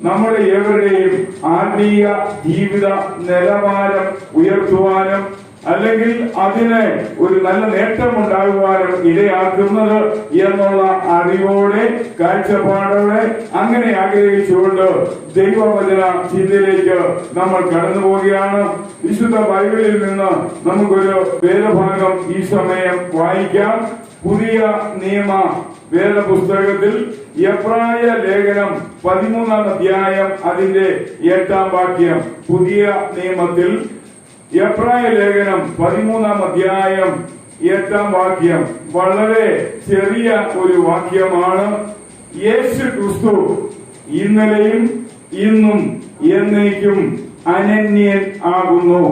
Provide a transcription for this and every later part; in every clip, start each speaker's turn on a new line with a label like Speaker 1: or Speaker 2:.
Speaker 1: നമ്മുടെ ഏവരുടെയും ആത്മീയ ജീവിത നിലവാരം ഉയർത്തുവാനും അല്ലെങ്കിൽ അതിന് ഒരു നല്ല നേട്ടമുണ്ടാകുവാനും ഇടയാക്കുന്നത് എന്നുള്ള അറിവോടെ കാഴ്ചപ്പാടോടെ അങ്ങനെ ആഗ്രഹിച്ചുകൊണ്ട് ദൈവവചന ചിന്തയിലേക്ക് നമ്മൾ കടന്നു പോവുകയാണ്. വിശുദ്ധ ബൈബിളിൽ നിന്ന് നമുക്കൊരു വേദഭാഗം ഈ സമയം വായിക്കാം. പുതിയ നിയമ വേദപുസ്തകത്തിൽ എബ്രായ ലേഖനം 13-ാം അധ്യായം അതിന്റെ 8-ാം വാക്യം. പുതിയ നിയമത്തിൽ എബ്രായ ലേഖനം 13-ാം അധ്യായം 8-ാം വാക്യം വളരെ ചെറിയ ഒരു വാക്യമാണ്. യേശു ക്രിസ്തു ഇന്നലെയും ഇന്നും എന്നേക്കും അനന്യൻ ആകുന്നു.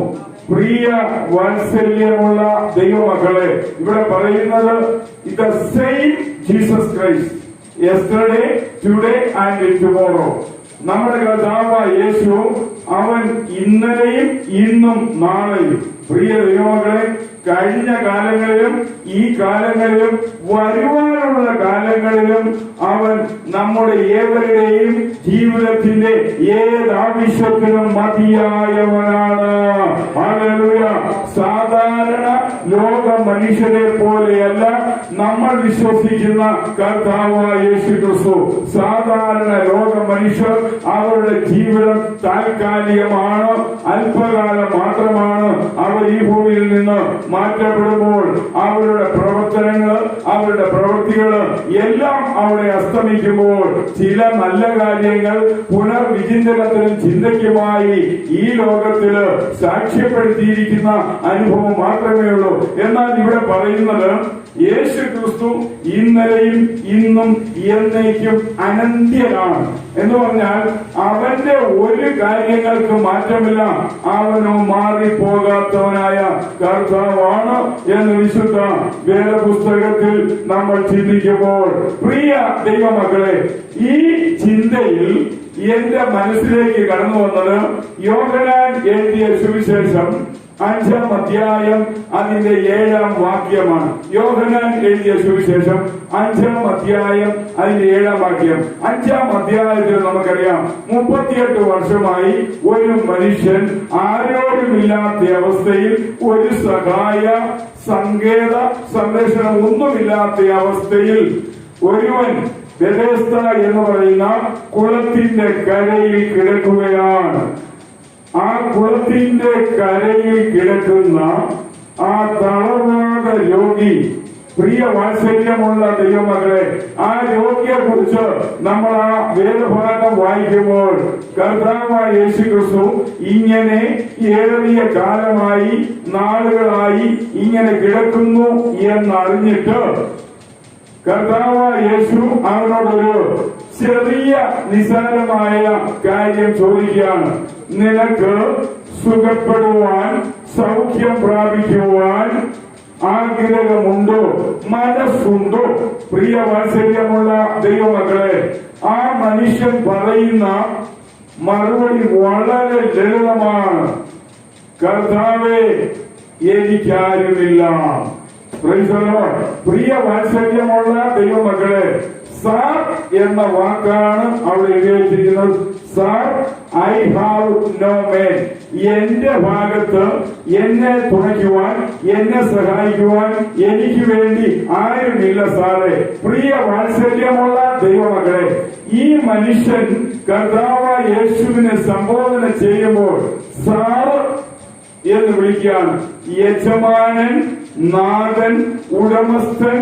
Speaker 1: പ്രിയ വാത്സല്യമുള്ള ദൈവമക്കളെ, ഇവിടെ പറയുന്നത് the same Jesus Christ yesterday today and tomorrow. നമ്മുടെ കർത്താവായ യേശു അവൻ ഇന്നലെയും ഇന്നും നാളെയും. പ്രിയ ദൈവമക്കളെ, കഴിഞ്ഞ കാലങ്ങളിലും ഈ കാലങ്ങളിലും വരുവാനുള്ള കാലങ്ങളിലും അവൻ നമ്മുടെ ഏവരുടെയും ജീവിതത്തിന്റെ ഏതാവശ്യത്തിനും മതിയായവനാണ്. ഹല്ലേലൂയ. സാധാരണ ലോക മനുഷ്യരെ പോലെയല്ല നമ്മൾ വിശ്വസിക്കുന്ന കർത്താവായ യേശു ക്രിസ്തു. സാധാരണ ലോക മനുഷ്യർ അവരുടെ ജീവിതം താൽക്കാലികമാണ്, അല്പകാലം മാത്രമാണ്. അവർ ഈ ഭൂമിയിൽ നിന്ന് മാറ്റപ്പെടുമ്പോൾ അവരുടെ പ്രവർത്തനങ്ങൾ, അവരുടെ പ്രവൃത്തികൾ എല്ലാം അവിടെ അസ്തമിക്കുമ്പോൾ ചില നല്ല കാര്യങ്ങൾ പുനർവിചിന്തനത്തിനും ചിന്തയ്ക്കുമായി ഈ ലോകത്തില് സാക്ഷ്യപ്പെടുത്തിയിരിക്കുന്ന അനുഭവം മാത്രമേ ഉള്ളൂ. എന്നാൽ ഇവിടെ പറയുന്നത് യേശു ക്രിസ്തു ഇന്നലെയും ഇന്നും എന്നേക്കും അനന്ത്യനാണ് എന്ന് പറഞ്ഞാൽ അവന്റെ ഒരു കാര്യങ്ങൾക്ക് മാറ്റമില്ല. അവനോ മാറിപ്പോകാത്തവനായ കർത്താവാണ് എന്ന് വിശുദ്ധ വേദപുസ്തകത്തിൽ നമ്മൾ ചിന്തിക്കുമ്പോൾ, പ്രിയ ദൈവമക്കളെ, ഈ ചിന്തയിൽ എന്റെ മനസ്സിലേക്ക് കടന്നു വന്നത് യോഹന്നാൻ എഴുതിയ സുവിശേഷം 5-ാം അധ്യായം അതിന്റെ 7-ാം വാക്യമാണ്. യോഹന്നാൻ എഴുതിയ സുവിശേഷം 5-ാം അധ്യായം അതിന്റെ 7-ാം വാക്യം. 5-ാം അധ്യായത്തിൽ നമുക്കറിയാം 38 വർഷമായി ഒരു മനുഷ്യൻ ആരോരുമില്ലാത്ത അവസ്ഥയിൽ, ഒരു സഹായ സങ്കേത സംരക്ഷണം ഒന്നുമില്ലാത്ത അവസ്ഥയിൽ ഒരുവൻ ബെഥെസ്ദ എന്ന് പറയുന്ന കുളത്തിന്റെ കരയിൽ കിടക്കുകയാണ്. ആ കുളത്തിന്റെ കരയിൽ കിടക്കുന്ന ആ തളർവാദ രോഗി, പ്രിയ വാത്സല്യമുള്ള ദൈവമകളെ, ആ രോഗിയെ കുറിച്ച് നമ്മൾ ആ വേദഭാഗം വായിക്കുമ്പോൾ കർത്താവായ യേശു ക്രിസ്തു ഇങ്ങനെ ഏറിയ കാലമായി, നാളുകളായി ഇങ്ങനെ കിടക്കുന്നു എന്നറിഞ്ഞിട്ട് കർത്താവായ യേശു അവനോടൊരു ചെറിയ നിസ്സാരമായ കാര്യം ചോദിക്കുകയാണ്. നിനക്ക് സുഖപ്പെടുവാൻ, സൗഖ്യം പ്രാപിക്കുവാൻ ആഗ്രഹമുണ്ടോ, മനസ്സുണ്ടോ? പ്രിയ വാത്സല്യമുള്ള ദൈവമക്കളെ, ആ മനുഷ്യൻ പറയുന്ന മറുപടി വളരെ ലളിതമാണ്. കർത്താവേ, എനിക്കാരുമില്ല. പ്രിയ വാത്സല്യമുള്ള ദൈവമക്കളെ, സാർ എന്ന വാക്കാണ് അവിടെ ഉപയോഗിച്ചിരിക്കുന്നത്. സാർ, ഐ ഹാവ് നോ മേൻ. എന്റെ ഭാഗത്ത് എന്നെ തുണയ്ക്കുവാൻ, എന്നെ സഹായിക്കുവാൻ എനിക്ക് വേണ്ടി ആരുമില്ല സാറേ. പ്രിയ വാത്സല്യമുള്ള ദൈവമക്കളെ, ഈ മനുഷ്യൻ കർത്താവായ യേശുവിനെ സംബോധന ചെയ്യുമ്പോൾ സാർ എന്ന് വിളിക്കുകയാണ്. യജമാനൻ, നാഥൻ, ഉടമസ്ഥൻ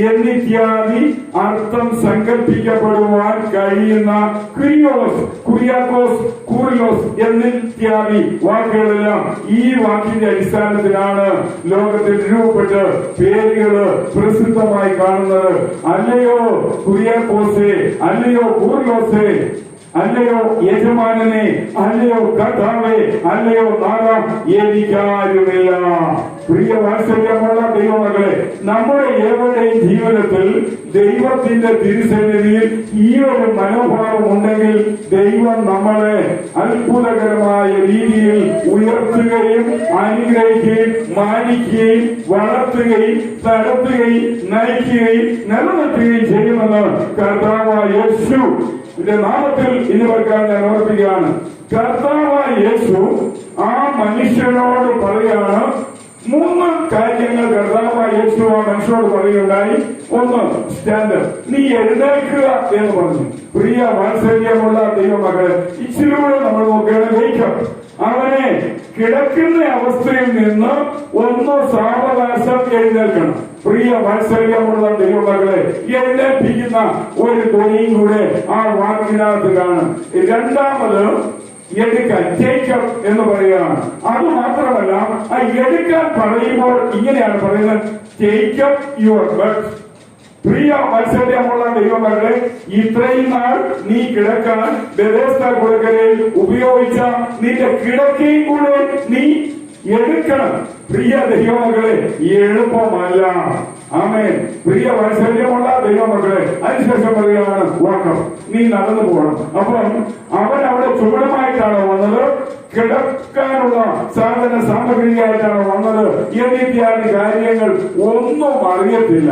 Speaker 1: എന്നിത്യാദി അർത്ഥം സങ്കല്പിക്കപ്പെടുവാൻ കഴിയുന്ന ക്രിയോസ്, കുര്യാക്കോസ്, കൂറിലോസ് എന്നിത്യാദി വാക്കുകളെല്ലാം ഈ വാക്കിന്റെ അടിസ്ഥാനത്തിലാണ് ലോകത്തിൽ രൂപപ്പെട്ട് പേരുകള് പ്രസിദ്ധമായി കാണുന്നത്. അല്ലയോ കുര്യാക്കോസേ, അല്ലയോ കൂറിലോസേ, അല്ലയോ യജമാനനെ, അല്ലയോ കർത്താവേ, അല്ലയോ നാഥാ, എനിക്കാരുമില്ല. പ്രിയ വാത്സല്യമുള്ള ദൈവമക്കളെ, നമ്മുടെ ഏവരുടെയും ജീവിതത്തിൽ ദൈവത്തിന്റെ തിരുസന്നിധിയിൽ ഈ ഒരു മനോഭാവം ഉണ്ടെങ്കിൽ ദൈവം നമ്മളെ അത്ഭുതകരമായ രീതിയിൽ ഉയർത്തുകയും അനുഗ്രഹിക്കുകയും മാനിക്കുകയും വളർത്തുകയും നടത്തുകയും നയിക്കുകയും നിലനിർത്തുകയും ചെയ്യുമെന്ന് കർത്താവായ യേശുവിന്റെ നാമത്തിൽ ഇന്ന് വെക്കാൻ പറയുകയാണ്. കർത്താവായ യേശു ആ മനുഷ്യനോട് പറയാണ്, 3 കാര്യങ്ങൾ കർത്താവായ യേശു ആ മനുഷ്യനോട് പറയുകയുണ്ടായി. ഒന്ന്, സ്റ്റാൻഡ്, നീ എഴുന്നേൽക്കുക എന്ന് പറഞ്ഞു. പ്രിയ വാത്സല്യമുള്ള ദൈവമക്കളെ, ഇച്ചിലൂടെ നമ്മൾ നോക്കുകയാണ്. വൈക്കം, അവനെ കിടക്കുന്ന അവസ്ഥയിൽ നിന്ന് ഒന്ന് സാവകാശം എഴുന്നേൽക്കണം. പ്രിയ വാത്സല്യമുള്ള ദൈവമക്കളെ, എഴുന്നേൽപ്പിക്കുന്ന ഒരു ധ്വനിയും കൂടെ ആ വാക്കിനകത്ത് കാണും. രണ്ടാമത്, എടുക്കാൻ, ജേക്കബ് എന്ന് പറയുകയാണ്. അത് മാത്രമല്ല, ആ എടുക്കാൻ പറയുമ്പോൾ ഇങ്ങനെയാണ് പറയുന്നത്, ജേക്കബ് യുവർ ബെഡ്. പ്രിയ വാത്സല്യമുള്ള ദൈവമക്കളെ, ഇത്രയും നാൾ നീ കിടക്കാൻ ബെഥെസ്ദ കുളക്കരയിൽ ഉപയോഗിച്ച നിന്റെ കിടക്കയും കൂടെ നീ എടുക്കണം. പ്രിയ ദൈവമക്കളെ, എളുപ്പമല്ല. ആമേൻ. പ്രിയ വാത്സല്യമുള്ള ദൈവമക്കളെ, അതിനുശേഷം പറയുകയാണ്, വാക്കം, നീ നടന്നു പോകണം. അപ്പം അവൻ അവിടെ ചുവടുമായിട്ടാണ് വന്നത്, കിടക്കാനുള്ള സാധന സാമഗ്രിയായിട്ടാണ് വന്നത് എന്നിത്യാദി കാര്യങ്ങൾ ഒന്നും അറിയത്തില്ല.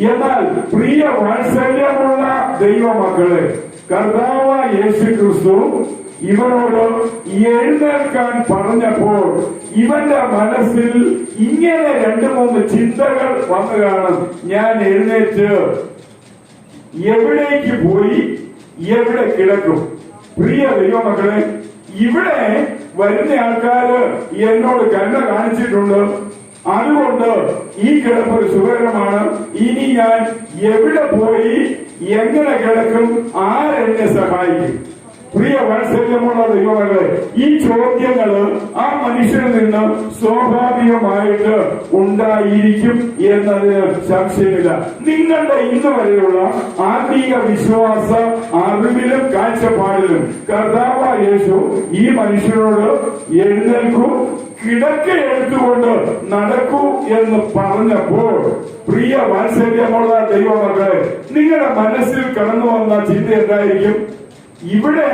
Speaker 1: എന്നാൽ പ്രിയ വാത്സല്യമുള്ള ദൈവമക്കളെ, കർത്താവായ യേശു ക്രിസ്തു ഇവനോട് എഴുന്നേൽക്കാൻ പറഞ്ഞപ്പോൾ ഇവന്റെ മനസ്സിൽ ഇങ്ങനെ 2-3 ചിന്തകൾ വന്നു കാണും. ഞാൻ എഴുന്നേറ്റ് എവിടേക്ക് പോയി എവിടെ കിടക്കും? പ്രിയ ദൈവമക്കളെ, ഇവിടെ വരുന്ന ആൾക്കാര് എന്നോട് കരുണ കാണിച്ചിട്ടുണ്ട്, അതുകൊണ്ട് ഈ കിടപ്പ് സുഖകരമാണ്. ഇനി ഞാൻ എവിടെ പോയി എങ്ങനെ കിടക്കും? ആരെന്നെ സഹായിക്കും? പ്രിയ വാത്സല്യമുള്ള ദൈവമക്കളെ, ഈ ചോദ്യങ്ങള് ആ മനുഷ്യനിൽ നിന്ന് സ്വാഭാവികമായിട്ട് ഉണ്ടായിരിക്കും എന്നതിന് സംശയമില്ല. നിങ്ങളുടെ ഇന്ന് വരെയുള്ള ആത്മീയ വിശ്വാസ അറിവിലും കാഴ്ചപ്പാടിലും കർത്താവായ യേശു ഈ മനുഷ്യനോട് എഴുന്നേൽക്കൂ, കിടക്ക എടുത്തുകൊണ്ട് നടക്കൂ എന്ന് പറഞ്ഞപ്പോൾ, പ്രിയ വാത്സല്യമുള്ള ദൈവമക്കളെ, നിങ്ങളുടെ മനസ്സിൽ കടന്നു വന്ന ചിന്ത എന്തായിരിക്കും? ഇവിടെ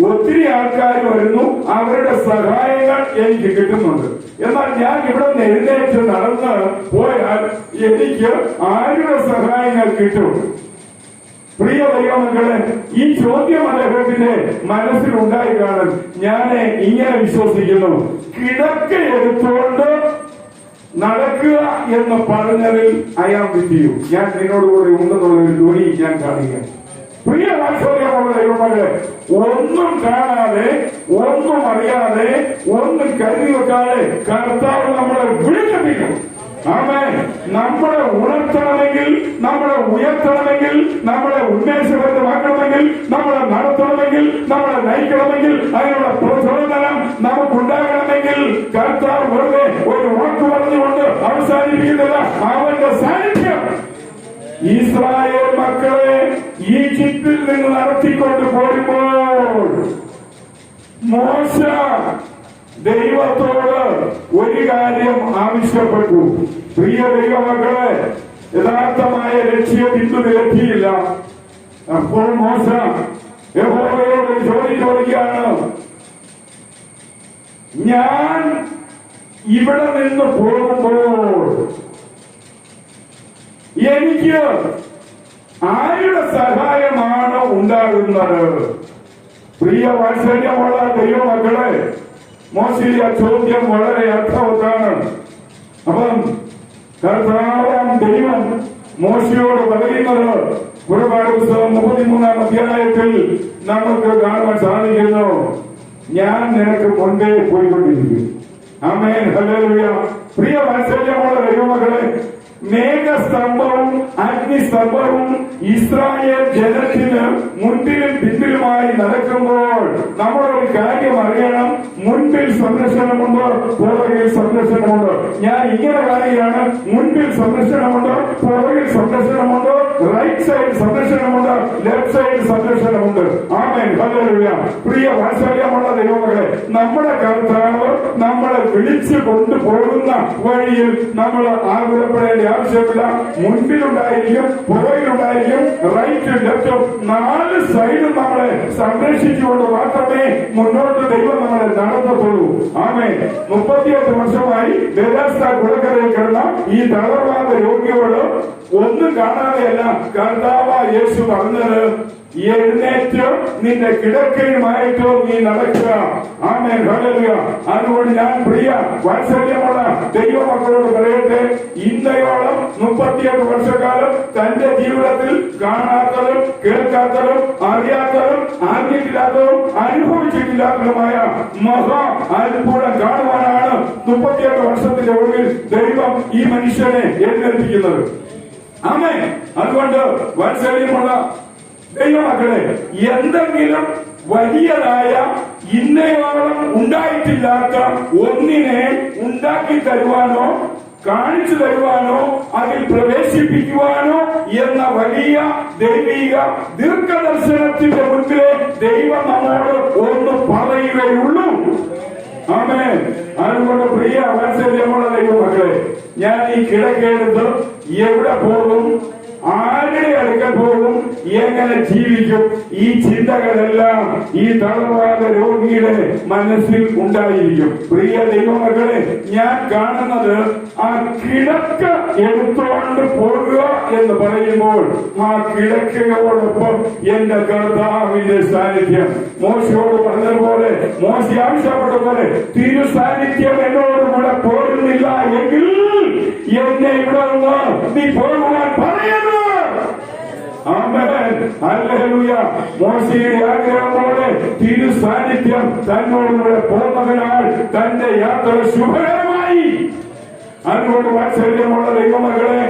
Speaker 1: ഒത്തിരി ആൾക്കാർ വരുന്നു, അവരുടെ സഹായങ്ങൾ എനിക്ക് കിട്ടുന്നുണ്ട്. എന്നാൽ ഞാൻ ഇവിടെ നിന്ന് എഴുന്നേറ്റ് നടന്ന് പോയാൽ എനിക്ക് ആരുടെ സഹായങ്ങൾ കിട്ടും? പ്രിയ ദൈവമക്കളെ, ഈ ചോദ്യം അദ്ദേഹത്തിന്റെ മനസ്സിലുണ്ടായി കാണും. ഞാൻ ഇങ്ങനെ വിശ്വസിക്കുന്നു, കിടക്ക എടുത്തുകൊണ്ട് നടക്കുക എന്ന് പറഞ്ഞതിൽ അയാം വിധിയു, ഞാൻ നിന്നോടുകൂടി ഉണ്ടെന്നുള്ള ഒരു ധ്വനി ഞാൻ കാണുക. പ്രിയ വാത്സല്യമുള്ള ദൈവമക്കളെ, ഒന്നും കാണാതെ, ഒന്നും അറിയാതെ, ഒന്നും കരുതി വെക്കാതെ കർത്താവ് നമ്മളെ വിളിക്കത്തില്ല. ആമേൻ. നമ്മളെ ഉണർത്തണമെങ്കിൽ, നമ്മളെ ഉയർത്തണമെങ്കിൽ, നമ്മളെ ഉന്മേഷഭരിതമാക്കണമെങ്കിൽ, നമ്മളെ നടത്തണമെങ്കിൽ, നമ്മളെ നയിക്കണമെങ്കിൽ, അതിനുള്ള പ്രചോദനം നമുക്കുണ്ടാകണമെങ്കിൽ കർത്താവ് വെറുതെ ഒരു വാക്ക് പറഞ്ഞുകൊണ്ട് അവസാനിപ്പിക്കുന്നില്ല. അവന്റെ സാന്നിധ്യം ഇസ്രായേൽ മക്കളെ ഈജിപ്തിൽ നിന്ന് നടത്തിക്കൊണ്ട് പോരുമ്പോൾ മോശ ദൈവത്തോട് ഒരു കാര്യം ആവശ്യപ്പെട്ടു. പ്രിയ ദൈവമക്കളെ, യഥാർത്ഥമായ ലക്ഷ്യബിന്ദുവിലെത്തിയില്ല. അപ്പോൾ മോശ യഹോവയോട് ചോദിക്കുകയാണ്, ഞാൻ ഇവിടെ നിന്ന് പോകുമ്പോൾ എനിക്ക് ആരുടെ സഹായമാണ് ഉണ്ടാകുന്നത്? പ്രിയ വാത്സല്യമുള്ള ദൈവമക്കളെ, മോശയുടെ ചോദ്യം വളരെ അർത്ഥവത്താണ്. അപ്പം കർത്താവാം ദൈവം മോശയോട് പറയുന്നത് പുറപ്പാട് പുസ്തകം 33-ാം അധ്യായത്തിൽ നമുക്ക് കാണുവാൻ സാധിക്കുന്നു. ഞാൻ നിനക്ക് മുൻപേ പോയിക്കൊണ്ടിരിക്കും. ആമേൻ, ഹല്ലേലൂയ. പ്രിയ വാത്സല്യമുള്ള ദൈവമക്കളെ, മേഘസ്തംഭവും അഗ്നിസ്തംഭവും ഇസ്രായേൽ ജനത്തിന് മുൻപിലും പിൻപിലുമായി നടക്കുമ്പോൾ നമ്മളൊരു കാര്യം അറിയണം. മുൻപിൽ സംരക്ഷണമുണ്ട്, പുറകിൽ സംരക്ഷണമുണ്ട്. ഞാൻ ഇങ്ങനെ പറയുകയാണ്, മുൻപിൽ സംരക്ഷണമുണ്ട്, പുറകിൽ സംരക്ഷണമുണ്ട്, റൈറ്റ് സൈഡ് സംരക്ഷണമുണ്ട്, ലെഫ്റ്റ് സൈഡ് സംരക്ഷണമുണ്ട്. ആമേൻ, ഹല്ലേലൂയ. പ്രിയ വാത്സല്യമുള്ള ദൈവമക്കളെ, നമ്മുടെ കർത്താവ് നമ്മളെ വിളിച്ചു കൊണ്ടുപോകുന്ന വഴിയിൽ നമ്മൾ ആകുലപ്പെടേണ്ട ആവശ്യമില്ല. മുൻപിലുണ്ടായിരിക്കും, പുറകിലുണ്ടായിരിക്കും, റൈറ്റും ലെഫ്റ്റും 4 സൈഡും നമ്മളെ സംരക്ഷിച്ചുകൊണ്ട് മാത്രമേ മുന്നോട്ട് ദൈവം നമ്മളെ നടത്തത്തുള്ളൂ. ആമേൻ. 38 വർഷമായി ബെഥെസ്ദ കുളക്കരയിൽ കിടന്ന ഈ തളർവാദ രോഗിയോട് ഒന്നും കാണാതെയല്ല കർത്താവായ യേശു പറഞ്ഞത്, എഴുന്നേറ്റ് നിന്റെ കിടക്കയുമായിട്ട് നീ നടക്കുക. ആമേൻ, ഹല്ലേലൂയ. അതുകൊണ്ട് ഞാൻ പ്രിയ വാത്സല്യമുള്ള ദൈവമക്കളോട് പറയട്ടെ, ഇന്നയോളം 38 വർഷക്കാലം തന്റെ ജീവിതത്തിൽ കാണാത്തതും കേൾക്കാത്തതും അറിയാത്തതും അറിഞ്ഞിട്ടില്ലാത്തതും അനുഭവിച്ചിട്ടില്ലാത്തതുമായ മഹാ അത്ഭുതം കാണുവാനാണ് 38 വർഷത്തിന്റെ ഒടുവിൽ ദൈവം ഈ മനുഷ്യനെ എഴുന്നേൽപ്പിക്കുന്നത്. ആമേൻ. അതുകൊണ്ട് വാത്സല്യമുള്ള ദൈവമക്കളെ, എന്തെങ്കിലും വലിയതായ ഇന്നയോളം ഉണ്ടായിട്ടില്ലാത്ത ഒന്നിനെ ഉണ്ടാക്കി തരുവാനോ കാണിച്ചു തരുവാനോ അതിൽ പ്രവേശിപ്പിക്കുവാനോ എന്ന വലിയ ദൈവിക ദീർഘദർശനത്തിന്റെ മുൻപിലെ ദൈവം നമ്മോട് ഒന്ന് പറയുകയുള്ളൂ. ആമേൻ. അതുകൊണ്ട് പ്രിയ വാത്സല്യമുള്ള ദൈവമക്കളെ, ഞാൻ ഈ കിടക്കെടുത്ത് എവിടെ പോകും, ആരുടെ അടുക്കൽ പോകും, എങ്ങനെ ജീവിക്കും, ഈ ചിന്തകളെല്ലാം ഈ തളർവാദ രോഗിയുടെ മനസ്സിൽ ഉണ്ടായിരിക്കും. പ്രിയ ദൈവമക്കളെ, ഞാൻ കാണുന്നത് ആ കിടക്ക എടുത്തുകൊണ്ട് പോകുക എന്ന് പറയുമ്പോൾ ആ കിടക്കയോടൊപ്പം എന്റെ കർത്താവിന്റെ സാന്നിധ്യം. മോശയോട് പറഞ്ഞതുപോലെ, മോശ ആവശ്യപ്പെട്ട പോലെ തിരു സാന്നിധ്യം എന്നോട് കൂടെ പോരുന്നില്ല എങ്കിൽ എന്നെ ഇവിടെ നിന്ന് നീ പോകുവാൻ പറയുന്നു. ആമേൻ, ഹല്ലേലൂയ. മോശയുടെ ആഗ്രഹത്തോടെ തിരു സാന്നിധ്യം തന്നോടുകൂടെ പോകുന്നതിനാൽ തന്റെ യാത്ര ശുഭകരമായി. അതുകൊണ്ട് വാത്സല്യമുള്ള ദൈവമകളെ,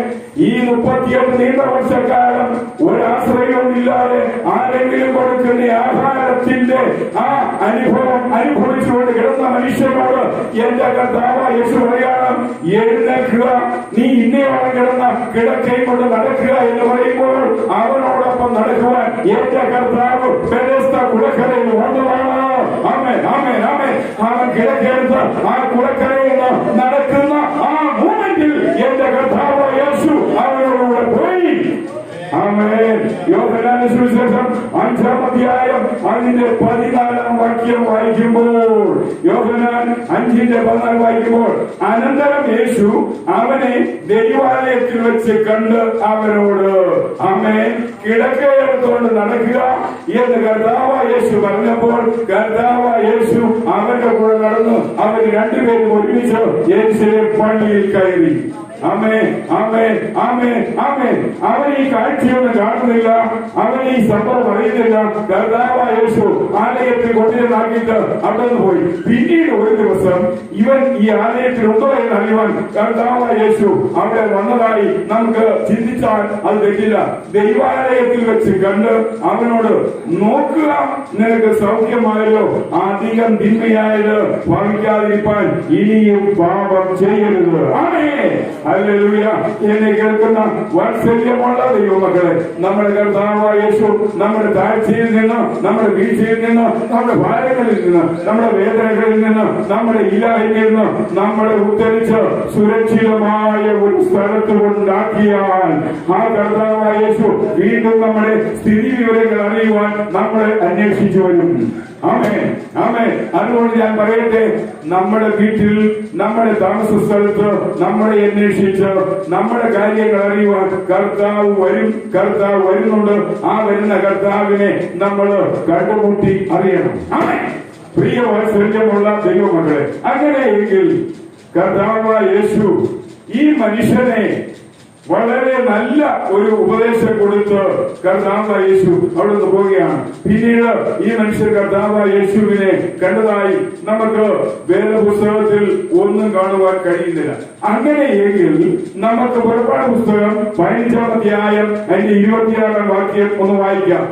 Speaker 1: ഈ 38 നീണ്ട വർഷക്കാലം ഒരാശ്രയവുമില്ലാതെ ആരെങ്കിലും കൊടുക്കുന്ന ആഹാരത്തിന്റെ ആ അനുഭവം അനുഭവിച്ചുകൊണ്ട് കിടന്ന മനുഷ്യനോട് എന്റെ കർത്താവ് യേശു പറയണം, എഴുന്നേൽക്കുക, നീ ഇന്നയോളം കിടന്ന കിടക്കയും കൊണ്ട് നടക്കുക എന്ന് പറയുമ്പോൾ അവനോടൊപ്പം നടക്കുവാൻ എന്റെ കർത്താവ് ബെഥസ്ദ കുളക്കരയിൽ വന്നതാണ്. ആമേൻ, ആമേൻ, ആമേൻ. അവൻ കിടക്കെടുത്ത് ആ കുളക്കരയിൽ നടക്കുന്ന ആ മൂമെന്റിൽ എന്റെ കർത്താവ് യേശു അവനോടുകൂടെ പോയി. ആമേൻ. യോഹന്നാന്റെ സുവിശേഷം 5-ാം അധ്യായം അതിന്റെ 14-ാം വാക്യം വായിക്കുമ്പോൾ, യോഹന്നാൻ 5:14 വായിക്കുമ്പോൾ, അനന്തരം യേശു അവനെ ദൈവാലയത്തിൽ വെച്ച് കണ്ട് അവനോട്, ആമേൻ, കിടക്കയെടുത്തുകൊണ്ട് നടക്കുക എന്ന് കർത്താവ് യേശു പറഞ്ഞപ്പോൾ കർത്താവ് യേശു അവന്റെ കൂടെ നടന്നു. അവർ രണ്ടുപേരും ഒരുമിച്ച് യെരൂശലേം പള്ളിയിൽ കയറി. ആമേൻ, ആമേൻ, ആമേൻ, ആമേൻ. അവൻ ഈ കാഴ്ചയൊന്നും കാണുന്നില്ല, അവൻ ഈ സംഭവം അറിയുന്നില്ല. കർത്താവ് യേശു ആലയത്തിൽ കൊണ്ടുചെന്നാക്കിയിട്ട് അവിടെ നിന്ന് പോയി. പിന്നീട് ഒരു ദിവസം ഇവൻ ഈ ആലയത്തിൽ ഉണ്ടോ എന്ന് അറിയുവാൻ കർത്താവ് യേശു അവിടെ വന്നതായി നമുക്ക് ചിന്തിച്ചാൽ അത് തെറ്റില്ല. ദൈവാലയത്തിൽ വെച്ച് കണ്ട് അവനോട്, നോക്കുക, നിനക്ക് സൗഖ്യമായല്ലോ, അധികം തിന്മയായത് ഭവിക്കാതിരിക്കാൻ ഇനിയും പാപം ചെയ്യരുത്. ആമേൻ, ഹല്ലേലൂയ. എന്നെ കേൾക്കുന്ന വാത്സല്യമുള്ള ദൈവമക്കളെ, നമ്മുടെ കർത്താവായ യേശു നമ്മുടെ താഴ്ചയിൽ നിന്ന്, നമ്മുടെ വീഴ്ചയിൽ നിന്ന്, നമ്മുടെ ഭാരങ്ങളിൽ നിന്ന്, നമ്മുടെ വേദനകളിൽ നിന്ന്, നമ്മുടെ ഇല്ലായ്മയിൽ നിന്ന് നമ്മളെ ഉദ്ധരിച്ച് സുരക്ഷിതമായ ഒരു സ്ഥലത്ത് കൊണ്ടാക്കിയാൽ ആ കർത്താവായ യേശു വീണ്ടും നമ്മുടെ സ്ഥിതി വിവരങ്ങൾ അറിയുവാൻ നമ്മളെ അന്വേഷിച്ചു വരും. ആമേൻ, ആമേൻ. അതുകൊണ്ട് ഞാൻ പറയട്ടെ, നമ്മുടെ വീട്ടിൽ, നമ്മുടെ താമസ സ്ഥലത്ത് നമ്മളെ അന്വേഷിച്ച് നമ്മുടെ കാര്യങ്ങൾ അറിയുവാൻ കർത്താവ് വരും. കർത്താവ് വരുന്നുണ്ട്. ആ വരുന്ന കർത്താവിനെ നമ്മൾ കണ്ടുമുട്ടി അറിയണം. ആമേൻ. പ്രിയ വാത്സല്യമുള്ള ദൈവമക്കളെ, അങ്ങനെയെങ്കിൽ കർത്താവ് യേശു ഈ മനുഷ്യനെ വളരെ നല്ല ഒരു ഉപദേശം കൊടുത്ത് കർത്താവ് യേശു അവിടെ നിന്ന് പോവുകയാണ്. പിന്നീട് ഈ മനുഷ്യർ കർത്താവ് യേശുവിനെ കണ്ടതായി നമുക്ക് വേദപുസ്തകത്തിൽ ഒന്നും കാണുവാൻ കഴിയുന്നില്ല. അങ്ങനെയെങ്കിൽ നമുക്ക് പുറപ്പാട് പുസ്തകം 15-ാം അധ്യായം അതിന്റെ 26-ാം വാക്യം ഒന്ന് വായിക്കാം.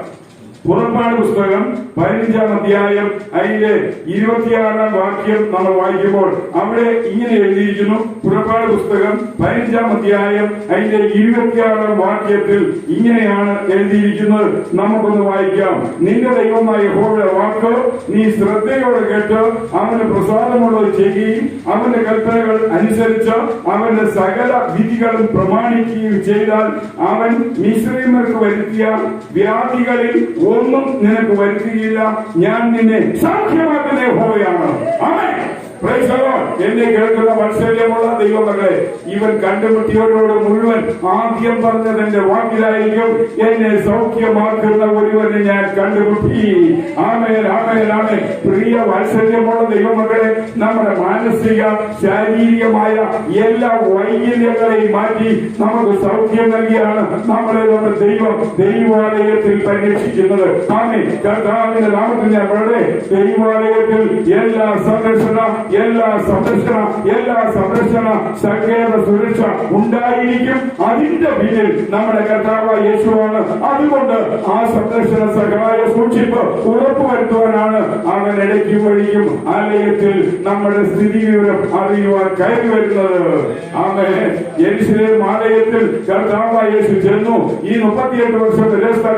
Speaker 1: പുറപ്പാട് പുസ്തകം 15-ാം അധ്യായം അതിന്റെ 26-ാം വാക്യം നമ്മൾ വായിക്കുമ്പോൾ അവിടെ ഇങ്ങനെ എഴുതിയിരിക്കുന്നു. പുറപ്പാട് പുസ്തകം 15-ാം അധ്യായം അതിന്റെ 26-ാം വാക്യത്തിൽ ഇങ്ങനെയാണ് എഴുതിയിരിക്കുന്നത്. നമുക്കൊന്ന് വായിക്കാം. നിന്റെ ദൈവമായ യഹോവയുടെ വാക്ക് നീ ശ്രദ്ധയോടെ കേട്ട് അവന് പ്രസാദമുള്ളത് ചെയ്യുകയും അവന്റെ കൽപ്പനകൾ അനുസരിച്ച് അവന്റെ സകല വിധികളും പ്രമാണിക്കുകയും ചെയ്താൽ അവൻ മിസ്രയീമ്യർക്ക് വരുത്തിയ വ്യാധികളിൽ ഒന്നും നിനക്ക് വരുത്തുകയില്ല. ഞാൻ നിന്നെ സൗഖ്യമാക്കുന്ന യഹോവയാണ്. ആമേൻ. എന്നെ കേൾക്കുന്ന വാത്സല്യമുള്ള ദൈവമകളെ, ഇവൻ കണ്ടുമുട്ടിയവരോട് മുഴുവൻ ആദ്യം പറഞ്ഞത് എന്റെ വാക്കിലായിരിക്കും, എന്നെ സൗഖ്യമാക്കുന്ന ഒരുവനെ ഞാൻ കണ്ടുമുട്ടി. ആമേൻ, ആമേൻ, ആമേൻ. പ്രിയ വാത്സല്യമുള്ള ദൈവമകളെ, നമ്മുടെ മാനസിക ശാരീരികമായ എല്ലാ വൈകല്യങ്ങളെയും മാറ്റി നമുക്ക് സൗഖ്യം നൽകിയാണ് നമ്മുടെ ദൈവം ദൈവാലയത്തിൽ പരീക്ഷിക്കുന്നത്. ആമേൻ. കർത്താവിന്റെ നാമത്തിൽ ഞാൻ വളരെ ദൈവാലയത്തിൽ എല്ലാ സംരക്ഷണ സങ്കേത സുരക്ഷ ഉണ്ടായിരിക്കും. അതിന്റെ പിന്നിൽ നമ്മുടെ കർത്താവ് യേശുവാണ്. അതുകൊണ്ട് ആ സംരക്ഷണ സഹായ സൂക്ഷിപ്പ് ഉറപ്പുവരുത്തുവാനാണ് അവൻ ഇടയ്ക്കും വഴിക്കും ആലയത്തിൽ നമ്മുടെ സ്ഥിതിവിവരം അറിയുവാൻ കയറി വരുന്നത്. ആമേൻ. യെരൂശലേം ആലയത്തിൽ കർത്താവ് യേശു ചെന്നു. ഈ 38 വർഷം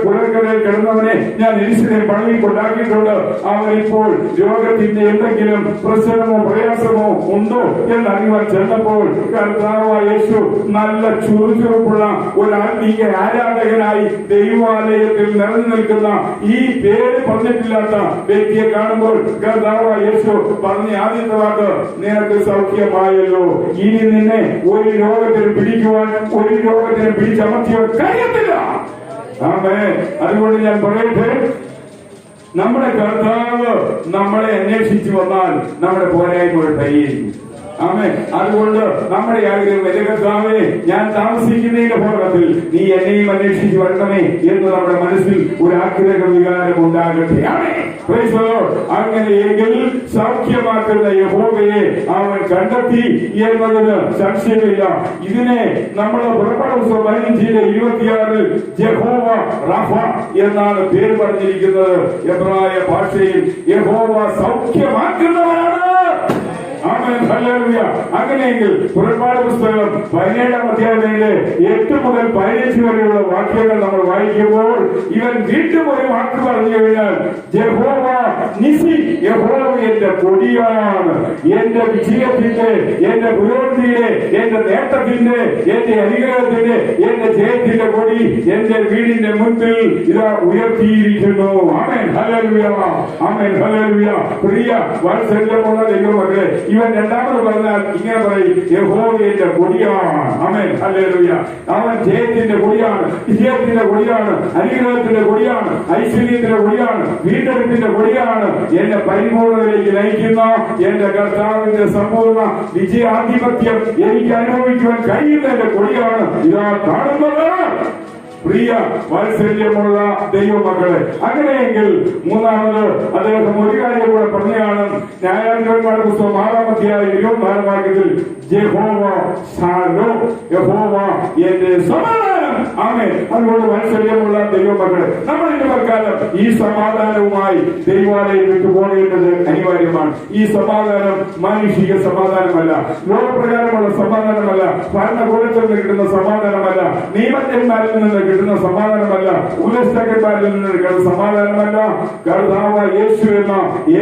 Speaker 1: കുളക്കരയിൽ കിടന്നവനെ ഞാൻ യെരൂശലേം പള്ളിയിൽ കൊണ്ടാക്കിയിട്ടുണ്ട്. അവൻ ഇപ്പോൾ രോഗത്തിന്റെ എന്തെങ്കിലും പ്രശ്നമോ പ്രയാസമോ ഉണ്ടോ എന്നറിയുവാൻ ചെന്നപ്പോൾ കർത്താവ് യേശു നല്ല ചുറുചുറുപ്പുള്ള ഒരു ആത്മീയ ആരാധകനായി ദൈവാലയത്തിൽ നിറഞ്ഞു നിൽക്കുന്ന ഈ പേര് പറഞ്ഞിട്ടില്ലാത്ത വ്യക്തിയെ കാണുമ്പോൾ കർത്താവ് യേശു പറഞ്ഞ ആദ്യത്തെ വാക്ക്, നിനക്ക് സൗഖ്യമായല്ലോ. ഇനി നിന്നെ ഒരു രോഗത്തിന് പിടിക്കുവാൻ, ഒരു രോഗത്തിന് പിടിച്ചമർത്തിയാൻ കഴിയത്തില്ല. ആമേൻ. അതുകൊണ്ട് ഞാൻ പറയട്ടെ, നമ്മുടെ കർത്താവ് നമ്മളെ അന്വേഷിച്ചു വന്നാൽ നമ്മുടെ പോരായ്മകൾ പരിഹരിക്കും. ആമേൻ. അതുകൊണ്ട് നമ്മുടെ ആഗ്രഹം, എന്റെ കർത്താവേ, ഞാൻ താമസിക്കുന്നതിന്റെ ഭാഗത്തിൽ നീ എന്നെയും അന്വേഷിച്ച് വരണമേ എന്ന് നമ്മുടെ മനസ്സിൽ ഒരു ആഗ്രഹ വികാരം ഉണ്ടാകട്ടെ. അങ്ങനെയെങ്കിൽ സൗഖ്യമാക്കുന്ന യഹോവയെ അവൻ കണ്ടെത്തി എന്നതിന് സംശയമില്ല. ഇതിനെ നമ്മൾ പുറപ്പാട് പുസ്തകം 15:26 യഹോവ റഫ എന്നാണ് പേര് പറഞ്ഞിരിക്കുന്നത്. എബ്രായ ഭാഷയിൽ യഹോവ സൗഖ്യമാക്കുന്നവരാണ്. അങ്ങനെയെങ്കിൽ പുറപ്പാട് പുസ്തകം 17-ാം അധ്യായത്തിലെ 8 മുതൽ 15 വരെയുള്ള വാക്യങ്ങൾ നമ്മൾ വായിക്കുമ്പോൾ ഇവൻ വീണ്ടും ഒരു വാക്ക് പറഞ്ഞു കഴിഞ്ഞാൽ, യഹോവ നിസി, യഹോവ എന്റെ കൊടിയാണ്, എന്റെ വിജയത്തിന്റെ, എന്റെ പുരോഗതിയുടെ, എന്റെ നേട്ടത്തിന്റെ, എന്റെ അനുഗ്രഹത്തിന്റെ, എന്റെ ജയത്തിന്റെ കൊടി എന്റെ വീടിന്റെ മുൻപിൽ ഇതാ ഉയർത്തിയിരിക്കുന്നു. ആമേൻ, ഹല്ലേലൂയ, ആമേൻ, ഹല്ലേലൂയ. പ്രിയ വാത്സല്യമുള്ള ദൈവമക്കളെ, ഇവൻ രണ്ടാമത് പറഞ്ഞാൽ ഇങ്ങനെ പറയും, യഹോവയുടെ കൊടിയാണ്. ആമേൻ, ഹല്ലേലൂയ. അവൻ ജയത്തിന്റെ കൊടിയാണ്, വിജയത്തിന്റെ കൊടിയാണ്, അനുഗ്രഹത്തിന്റെ കൊടിയാണ്, ഐശ്വര്യത്തിന്റെ കൊടിയാണ്, വീണ്ടെടുപ്പിന്റെ കൊടിയാണ്. എന്നെ പരിപൂർണതയിലേക്ക് നയിക്കുന്ന എന്റെ കർത്താവിന്റെ സമ്പൂർണ്ണ വിജയാധിപത്യം എനിക്ക് അനുഭവിക്കുവാൻ കഴിയുന്ന എന്റെ കൊടിയാണ് ഇതാ കാണുന്നത്. പ്രിയ വാത്സല്യമുള്ള ദൈവമക്കളെ, അങ്ങനെയെങ്കിൽ മൂന്നാമത് അദ്ദേഹം ഒരു കാര്യം കൂടെ പറഞ്ഞാണ്. ന്യായാധിപന്മാരുടെ പുസ്തകം 6-ാം അധ്യായം 24-ാം വാക്യത്തിൽ, യഹോവ ശാലോം, യഹോവ എന്റെ സമാധാനം. ആമേൻ. അതുകൊണ്ട് വാത്സല്യമുള്ള ദൈവമക്കളെ, നമ്മൾ ഇന്ന് തൽക്കാലം ഈ സമാധാനവുമായി ദൈവാലയം വിട്ടുപോകേണ്ടത് അനിവാര്യമാണ്. ഈ സമാധാനം മാനുഷിക സമാധാനമല്ല, ലോകപ്രകാരമുള്ള സമാധാനമല്ല, ഭരണകൂടത്തിൽ നിന്ന് കിട്ടുന്ന സമാധാനമല്ല, നിയമജ്ഞന്മാരിൽ നിന്ന് കിട്ടുന്ന സമാധാനമല്ല, ഉലസ്തകന്മാരിൽ നിന്ന് കിട്ടുന്ന സമാധാനമല്ല. കർത്താവ് യേശു എന്ന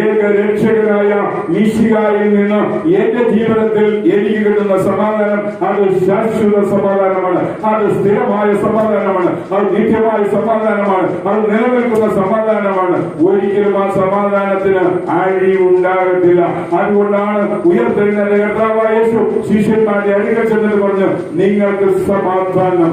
Speaker 1: ഏക രക്ഷകനായ മിശിഹായിൽ നിന്ന് എന്റെ ജീവിതത്തിൽ എനിക്ക് കിട്ടുന്ന സമാധാനം അത് ശാശ്വത സമാധാനമാണ്, അത് സ്ഥിരമായ സമാധാനമാണ്, അത് നിത്യമായ സമാധാനമാണ്, അത് നിലനിൽക്കുന്ന സമാധാനമാണ്. ഒരിക്കലും ആ സമാധാനത്തിന് അഴിവുണ്ടാകത്തില്ല. അതുകൊണ്ടാണ് ഉയർത്തെഴുന്നേറ്റ കർത്താവായ യേശു ശിഷ്യന്മാരുടെ അടുക്കൽ ചെന്നിട്ട് പറഞ്ഞു, നിങ്ങൾക്ക് സമാധാനം.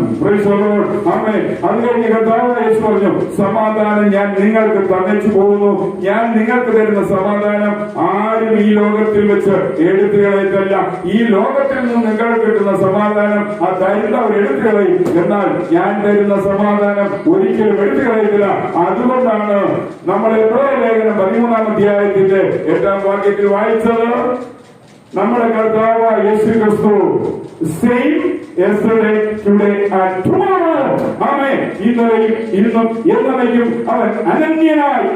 Speaker 1: അത് കഴിഞ്ഞ് കർത്താവായ യേശു പറഞ്ഞു, സമാധാനം ഞാൻ നിങ്ങൾക്ക് തന്നേച്ചു പോകുന്നു. ഞാൻ നിങ്ങൾക്ക് തരുന്ന സമാധാനം ആരും ഈ ലോകത്തിൽ വെച്ച് എടുത്തു കളയത്തല്ല. ഈ ലോകത്തിൽ നിന്ന് നിങ്ങൾക്ക് കിട്ടുന്ന സമാധാനം ആ തരുന്നവർ എടുത്തു കളയും, എന്നാൽ ഞാൻ തരുന്ന സമാധാനം ഒരിക്കലും എടുത്തു കളയത്തില്ല. അതുകൊണ്ടാണ് നമ്മൾ എബ്രായ ലേഖനം 13-ാം അധ്യായത്തിന്റെ 8-ാം വാക്യത്തിൽ വായിച്ചത്, നമ്മുടെ കർത്താവ് യേശു ക്രിസ്തു same yesterday, today and tomorrow. ആമേൻ. ഇന്നലെയും ഇന്നും എന്നേക്കും അവൻ അനന്യനായി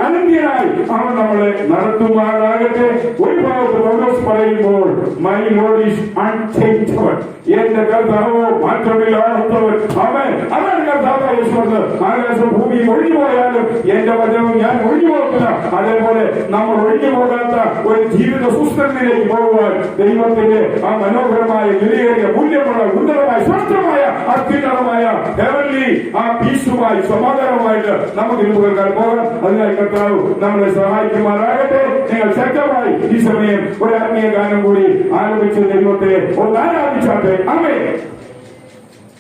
Speaker 1: അവൻ നമ്മളെ നടത്തുമാറാകട്ടെ. ഒരു ഭാഗത്ത് പൗലോസ് പറയുമ്പോൾ, മൈ ലോർഡ് ഈസ് അൺചേഞ്ചബിൾ, എന്റെ കർത്താവ് മാറ്റമില്ലാത്തവൻ. ആമേൻ. അതാണ് കർത്താവ് യേശു. ആകാശം ഭൂമിയും ഒഴിഞ്ഞു പോയാലും എന്റെ വചനവും ഞാൻ ഒഴിഞ്ഞു പോകത്തില്ല. അതേപോലെ നമ്മൾ ഒഴിഞ്ഞു പോകാത്ത ഒരു ജീവിത സുസ്ഥിരതയിലേക്ക് പോകുവാൻ ദൈവത്തിന്റെ ആ മനോഹരമായ വിലയേറിയ മൂല്യമുള്ള ഉന്നതമായ സ്വസ്ഥമായ അത്യുന്നതമായ ഹെവൻലി ആ പീസുമായി സമാധാനവുമായിട്ട് നമുക്ക് ഇന്നുകാൽ പോകാം. അതിനായി കർത്താവ് നമ്മളെ സഹായിക്കുമാറാകട്ടെ. നിങ്ങൾ ശക്തമായി ഈ സമയം ഒരു ആത്മീയ ഗാനം കൂടി ആലപിച്ച് ദൈവത്തെ ഒന്ന് ആരാധിച്ചാട്ടെ. ആമേൻ.